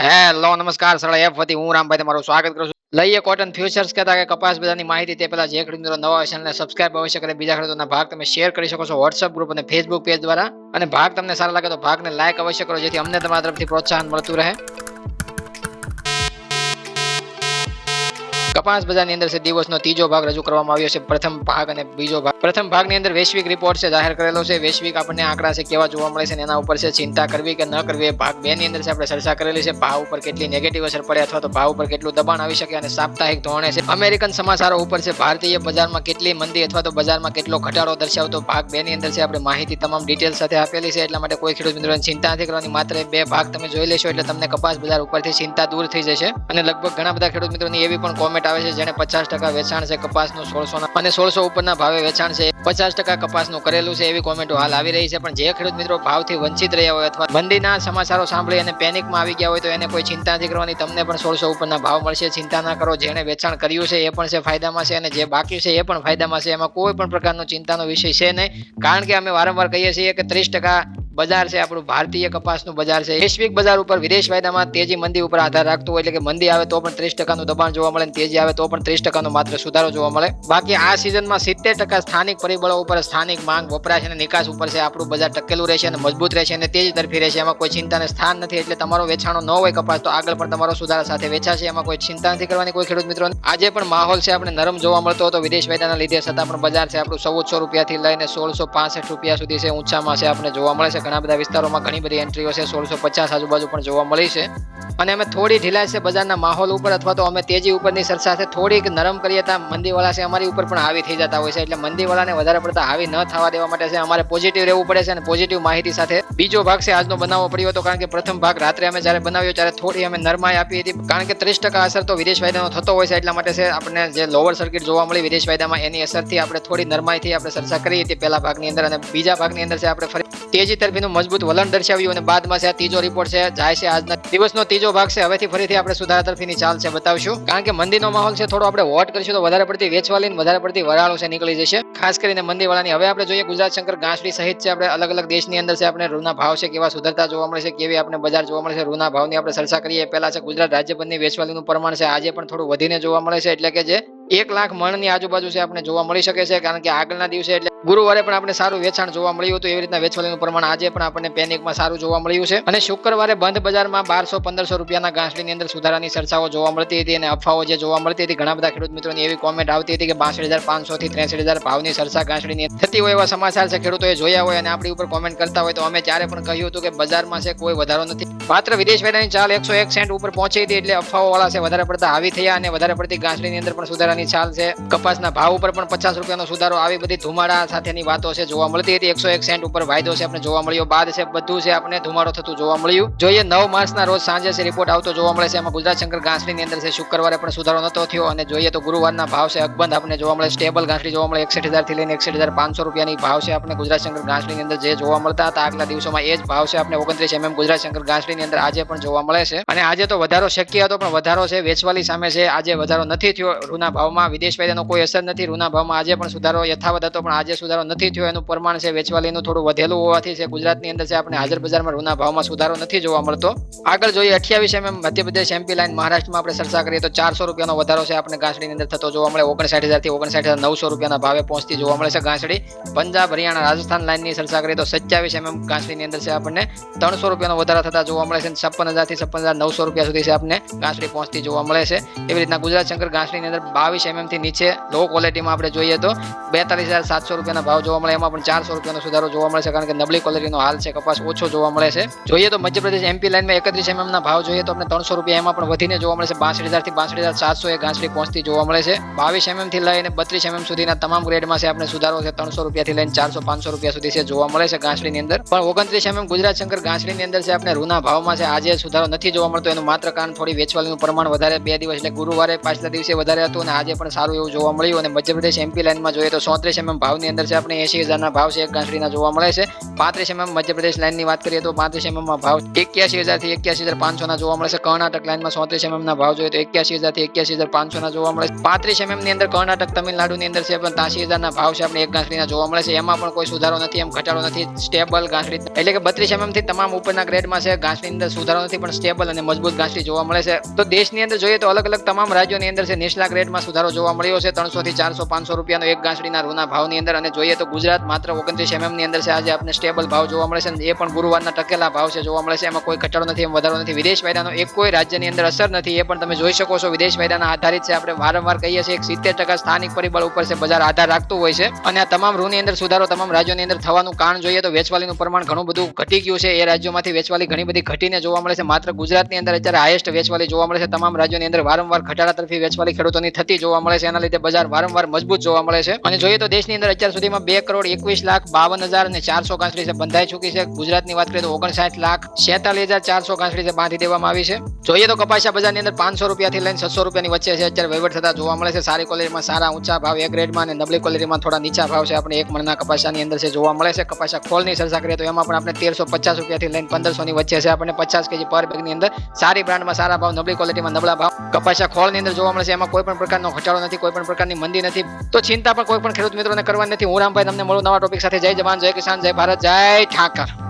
Hello નમસ્કાર સરળ app વતી હું રામભાઈ તમારું સ્વાગત કરું છું. લઈએ કોટન ફ્યુચર્સ કહેતા કે કપાસ બજારની માહિતી તે પહેલા જે ખેડૂત મિત્રો નવા હોય ચેનલને સબસ્ક્રાઇબ અવશ્ય કરે. બીજા ખેડૂતોના ભાગ તમે શેર કરી શકો છો વોટ્સઅપ ગ્રુપ અને ફેસબુક પેજ દ્વારા. અને ભાગ તમને સારા લાગે તો ભાગને લાઈક અવશ્ય કરો જેથી અમને તમારા તરફથી પ્રોત્સાહન મળતું રહે. કપાસ બજારની અંદર છે દિવસનો ત્રીજો ભાગ રજૂ કરવામાં આવ્યો છે. પ્રથમ ભાગ અને બીજો ભાગ. પ્રથમ ભાગની અંદર વૈશ્વિક રિપોર્ટ છે જાહેર કરેલો છે. વૈશ્વિક આપણને આંકડા છે કેવા જોવા મળે છે એના ઉપર છે ચિંતા કરવી કે ન કરવી. ભાગ 2 ની અંદર છે આપણે ચર્ચા કરેલી છે ભાવ ઉપર કેટલી નેગેટિવ અસર પડે અથવા તો ભાવ ઉપર કેટલું દબાણ આવી શકે. અને સાપ્તાહિક ધોરણે છે અમેરિકન સમાચારો ઉપર છે ભારતીય બજારમાં કેટલી મંદી અથવા તો બજારમાં કેટલો ઘટાડો દર્શાવતો. ભાગ 2 ની અંદર છે આપણે માહિતી તમામ ડિટેલ સાથે આપેલી છે. એટલા માટે કોઈ ખેડૂત મિત્રોને ચિંતા નથી કરવાની. માત્ર 2 ભાગ તમે જોઈ લેશો એટલે તમને કપાસ બજાર ઉપરથી ચિંતા દૂર થઈ જશે. અને લગભગ ઘણા બધા ખેડૂત મિત્રોની એવી પણ કોમેન્ટ આવે છે જેને 50% વેચાણ છે કપાસનું 1600 અને 1600 ઉપરના ભાવે વેચાણ છે. 50% કપાસનું કરેલું છે એવી કોમેન્ટો હાલ આવી રહી છે. પણ જે ખેડૂત મિત્રો ભાવથી વંચિત રહ્યા હોય અથવા મંદીના સમાચારો સાંભળી અને પેનિકમાં આવી ગયા હોય તો એને કોઈ ચિંતા નથી કરવાની. તમને પણ 1600 ઉપરના ભાવ મળશે. ચિંતા ના કરો. જેણે વેચાણ કર્યું છે એ પણ છે ફાયદામાં છે અને જે બાકી છે એ પણ ફાયદામાં છે. એમાં કોઈ પણ પ્રકારનો ચિંતાનો વિષય છે નહીં. કારણ કે અમે વારંવાર કહીએ છીએ કે 30% બજાર છે આપણું ભારતીય કપાસનું બજાર છે. વૈશ્વિક બજાર ઉપર વિદેશ વાયદામાં તેજી મંદી ઉપર આધાર રાખતું હોય એટલે કે મંદી આવે તો પણ 30%નું દબાણ જોવા મળે અને તેજી આવે તો પણ 30%નો માત્ર સુધારો જોવા મળે. બાકી આ સિઝનમાં 70% સ્થાનિક પરિબળો ઉપર સ્થાનિક માંગ વપરાશ અને નિકાસ ઉપર છે આપણું બજાર ટકેલું રહેશે અને મજબૂત રહેશે અને તેજી તરફી રહેશે. એમાં કોઈ ચિંતાને સ્થાન નથી. એટલે તમારો વેચાણો ન હોય કપાસ તો આગળ પણ તમારો સુધારા સાથે વેચાશે. એમાં કોઈ ચિંતા નથી કરવાની કોઈ ખેડૂત મિત્રો. આજે પણ માહોલ છે આપણે નરમ જોવા મળતો હતો વિદેશ વાયદાના લીધે છતાં પણ બજાર છે આપણું 1400 રૂપિયાથી લઈને 1665 રૂપિયા સુધી છે ઊંચામાં છે આપણે જોવા મળે છે. ઘણા બધા વિસ્તારોમાં ઘણી બધી એન્ટ્રીઓ છે 1650 આજુબાજુ પણ જોવા મળી છે. અને અમે થોડી ઢીલાશ છે બજારના માહોલ ઉપર અથવા તો અમે તેજી ઉપરની ચર્ચા સાથે થોડીક નરમ કરીએ તો મંદીવાળા છે અમારી ઉપર પણ હાવી થઈ જતા હોય છે. એટલે મંદીવાળાને વધારે પડતા હાવી ન થવા દેવા માટે છે અમારે પોઝિટિવ રહેવું પડે છે અને પોઝિટિવ માહિતી સાથે બીજો ભાગ છે આજનો બનાવવો પડ્યો હતો. કારણ કે પ્રથમ ભાગ રાત્રે અમે જ્યારે બનાવ્યો ત્યારે થોડી અમે નરમાઈ આપી હતી. કારણ કે 30% અસર તો વિદેશ વાયદાનો થતો હોય છે. એટલા માટે છે આપણને જે લોવર સર્કિટ જોવા મળી વિદેશ વાયદામાં એની અસરથી આપણે થોડી નરમાઈથી આપણે ચર્ચા કરી હતી પહેલા ભાગની અંદર. અને બીજા ભાગની અંદર છે આપણે ફરી તેજી તરફીનું મજબૂત વલણ દર્શાવ્યું અને બાદમાં છે આ ત્રીજો રિપોર્ટ છે જાય છે આજના દિવસનો ત્રીજો ભાગ છે. હવેથી ફરીથી આપણે સુધારા તરફીની ચાલ છે બતાવશું. કારણ કે મંદીનો માહોલ છે થોડો આપણે વોટ કરીશું તો વધારે પડતી વેચવાલી વધારે પડતી વરાળો છે નીકળી જશે ખાસ કરીને મંદીવાળાની. હવે આપણે જોઈએ ગુજરાત શંકર ઘાસડી સહિત છે આપણે અલગ અલગ દેશની અંદર છે આપણે રૂના ભાવ છે કેવા સુધરતા જોવા મળે છે કેવી આપણે બજાર જોવા મળે છે. રૂના ભાવની આપણે ચર્ચા કરીએ પહેલા છે ગુજરાત રાજ્યભરની વેચવાલીનું પ્રમાણ છે આજે પણ થોડું વધીને જોવા મળે છે. એટલે કે જે 1 લાખ મણની આજુબાજુ છે આપણે જોવા મળી શકે છે. કારણ કે આગળના દિવસે એટલે ગુરુવારે પણ આપણે સારું વેચાણ જોવા મળ્યું હતું. એવી રીતના વેચવાલીનું પ્રમાણ આજે પણ આપણને પેનિકમાં સારું જોવા મળ્યું છે. અને શુક્રવારે બંધ બજારમાં 1200-1500 રૂપિયાના ઘાસડીની અંદર સુધારાની ચર્ચાઓ જોવા મળતી હતી અને અફવાઓ જે જોવા મળતી હતી. ઘણા બધા ખેડૂત મિત્રોની એવી કોમેન્ટ આવતી હતી કે 62,500 થી 63,000 ભાવની ચર્ચા ઘાસડીની થતી હોય એવા સમાચાર છે ખેડૂતોએ જોયા હોય અને આપણી ઉપર કોમેન્ટ કરતા હોય તો અમે ત્યારે પણ કહ્યું હતું કે બજારમાં છે કોઈ વધારો નથી. માત્ર વિદેશ વેચાણની ચાલ 101 સેન્ટ ઉપર પહોંચી હતી. એટલે અફવાઓ વાળા છે વધારે પડતા હાવી થયા અને વધારે પડતી ઘાસડીની અંદર પણ સુધારાની ચાલ છે. કપાસના ભાવ ઉપર પણ 50 રૂપિયાનો સુધારો આવી બધી ધુમાડા સાથેની વાતો છે જોવા મળતી હતી. 101 સેન્ટ ઉપર વાયદો છે આપણે જોવા મળ્યો બાદ છે બધું છે આપણે ધુમાડો થતું જોવા મળ્યું. જોઈએ 9 માર્ચના રોજ સાંજે છે રિપોર્ટ આવતો જોવા મળે છે. એમાં ગુજરાત શંકર ઘાસડીની અંદર છે શુક્રવારે પણ સુધારો નતો થયો. અને જોઈએ તો ગુરુવારના ભાવ છે અકબંધ આપણે જોવા મળે સ્ટેબલ ઘાસડી જોવા મળે 61,000 થી લઈને 61,500 રૂપિયાની ભાવ છે આપણે ગુજરાત શંકર ઘાસડીની અંદર જે જોવા મળતા હતા આગલા દિવસોમાં એ જ ભાવ છે આપણે 29 ગુજરાત શંકર ઘાસડીની અંદર આજે પણ જોવા મળે છે. અને આજે તો વધારો શક્ય હતો પણ વધારો છે વેચવાલી સામે છે આજે વધારો નથી થયો. રૂના ભાવમાં વિદેશ વાયદાનો કોઈ અસર નથી. રૂના ભાવમાં આજે પણ સુધારો યથાવત હતો પણ આજે સુધારો નથી થયો. એનું પ્રમાણ છે વેચવાલીનું થોડું વધેલું હોવાથી છે ગુજરાતની અંદર છે આપણે હાજર બજારમાં રૂના ભાવમાં સુધારો નથી જોવા મળતો. આગળ જોઈએ 28 મધ્યપ્રદેશ એમપી લાઈન મહારાષ્ટ્રમાં આપણે ચર્ચા કરીએ તો 400 રૂપિયાનો વધારો છે આપણે ઘાસડીની અંદર થતો જોવા મળે 59,000 થી 59,900 રૂપિયાના ભાવે પહોંચતી જોવા મળે છે ઘાસડી. પંજાબ હરિયાણા રાજસ્થાન લાઈનની ચર્ચા કરીએ તો 27 ઘાસડીની અંદર છે આપણને 300 રૂપિયાનો વધારો થતા જોવા મળે છે. 56,000 થી 56,900 રૂપિયા સુધી છે આપણને ઘાસડી પહોંચતી જોવા મળે છે. એવી રીતના ગુજરાત શંકર ઘાસડીની અંદર 22 થી નીચે લો ક્વોલિટીમાં આપણે જોઈએ તો 42,700 રૂપિયાના ભાવ જોવા મળે. એમાં પણ 400 રૂપિયાનો સુધારો જોવા મળે છે કારણ કે નબળી ક્વોલિટીનો હાલ છે કપાસ ઓછો જોવા મળે છે. જોઈએ તો મધ્યપ્રદેશ એમપી લાઈનમાં 31 ના ભાવ જોઈએ તો આપણે 300 રૂપિયા એમાં પણ વધીને જોવા મળે છે. 62,000 થી 62,700 એ ઘાસડી પહોંચતી જોવા મળે છે. 22 થી લઈને 32 સુધીના તમામ ગ્રેડમાં છે આપણે સુધારો છે 300 રૂપિયાથી લઈને 400-500 રૂપિયા સુધી છે જોવા મળે છે ઘાસડીની અંદર. પણ 29 ગુજરાત શંકર ઘાસડીની અંદર છે આપણે રૂના ભાવમાં છે આજે સુધારો નથી જોવા મળતો. એનું માત્ર કારણ થોડી વેચવાલીનું પ્રમાણ વધારે 2 દિવસ એટલે ગુરુવારે પાછલા દિવસે વધારે હતું અને આજે પણ સારું એવું જોવા મળ્યું. અને મધ્યપ્રદેશ MP લાઇનમાં જોઈએ તો 34 mm ભાવની અંદર છે આપણે 80,000 ના ભાવ છે એક ગાંસડીના જોવા મળે છે. 35 mm મધ્યપ્રદેશ લાઇનની વાત કરીએ તો 35 mm માં ભાવ 81,000 થી 81,500 ના જોવા મળે છે. કર્ણાટક લાઇનમાં 34 mm ના ભાવ જોઈએ તો 81,000 થી 81,500 ના જોવા મળે છે. 35 mm ની અંદર કર્ણાટક તમિલનાડુની અંદર છે પણ 83,000 ના ભાવ છે આપણે એક ગાંસડીના જોવા મળે છે. એમાં પણ કોઈ સુધારો નથી, એમ ઘટાડો નથી, સ્ટેબલ ગાંસડી એટલે કે 32 mm થી તમામ ઉપરના ગ્રેડમાં છે ગાંસડીની અંદર સુધારો નથી પણ સ્ટેબલ અને મજબૂત ગાંસડી જોવા મળે છે. તો દેશની અંદર જોઈએ તો અલગ અલગ તમામ રાજ્યોની અંદર છે નીચલા ગ્રેડમાં સુધારો જોવા મળ્યો છે. 300 થી 400 500 રૂપિયાનો એક ગાંસડીના રૂના ભાવની અંદર. અને જોઈએ તો ગુજરાત માત્ર 29 mm ની અંદર છે આજે આપણે સ્ટેબલ ભાવ જોવા મળે છે. એ પણ ગુરુવારના ટકેલા ભાવ છે જોવા મળે છે. એમાં કોઈ ઘટાડો નથી, એમ વધારો નથી. વિદેશ વાયદાનો એક કોઈ રાજ્યની અંદર અસર નથી, એ પણ તમે જોઈ શકો છો. વિદેશ વાયદાના આધારિત છે, આપણે વારંવાર કહીએ છીએ 70% સ્થાનિક પરિબળ ઉપર છે બજાર આધાર રાખતું હોય છે. અને આ તમામ રૂની અંદર સુધારો તમામ રાજ્યોની અંદર થવાનું કારણ જોઈએ તો વેચવાલીનું પ્રમાણ ઘણું બધું ઘટી ગયું છે. એ રાજ્યોમાંથી વેચવાલી ઘણી બધી ઘટીને જોવા મળે છે. માત્ર ગુજરાતની અંદર અત્યારે હાઈએસ્ટ વેચવાલી જોવા મળે છે. તમામ રાજ્યોની અંદર વારંવાર ઘટાડા તરફી વેચવાલી ખેડૂતોની થતી જોવા મળે છે. એના લીધે બજાર વારંવાર મજબૂત જોવા મળે છે. અને જોઈએ તો દેશની અંદર અત્યાર સુધીમાં 2,21,52,400 ગાંસડી છે બંધાઈ ચૂકી છે. ગુજરાતની વાત કરીએ તો 59,46,400 ગાંસડી છે બાંધી દેવામાં આવી છે. જોઈએ તો કપાસિયા બજારની અંદર 500 રૂપિયાથી લઈને 600 રૂપિયાની વચ્ચે છે અત્યારે વહીવટ થતા જોવા મળે છે. સારી ક્વોલિટીમાં સારા ઊંચા ભાવ એક ગ્રેડમાં અને નબળી ક્વોલિટીમાં થોડા નીચા ભાવ છે આપણે એક મણના કપાસિયાની અંદર છે જોવા મળે છે. કપાસિયા ખોળની ચર્ચા કરીએ તો એમાં પણ આપણે 1,350 રૂપિયાથી લઈને 1,500 ની વચ્ચે છે આપણને 50 kg પર બેગની અંદર સારી બ્રાન્ડમાં સારા ભાવ, નબળી ક્વોલિટીમાં નબળા ભાવ કપાસિયા ખોળની અંદર જોવા મળે છે. એમાં કોઈ પણ પ્રકારનો ઘટાડો નથી, કોઈ પણ પ્રકારની મંદી નથી. તો ચિંતા પણ કોઈ પણ ખેડૂત મિત્રોને કરવાની નથી. હું રામભાઈ તમને મળું નવા ટોપિક સાથે. જય જવાન, જય કિસાન, જય ભારત, જય ઠાકર.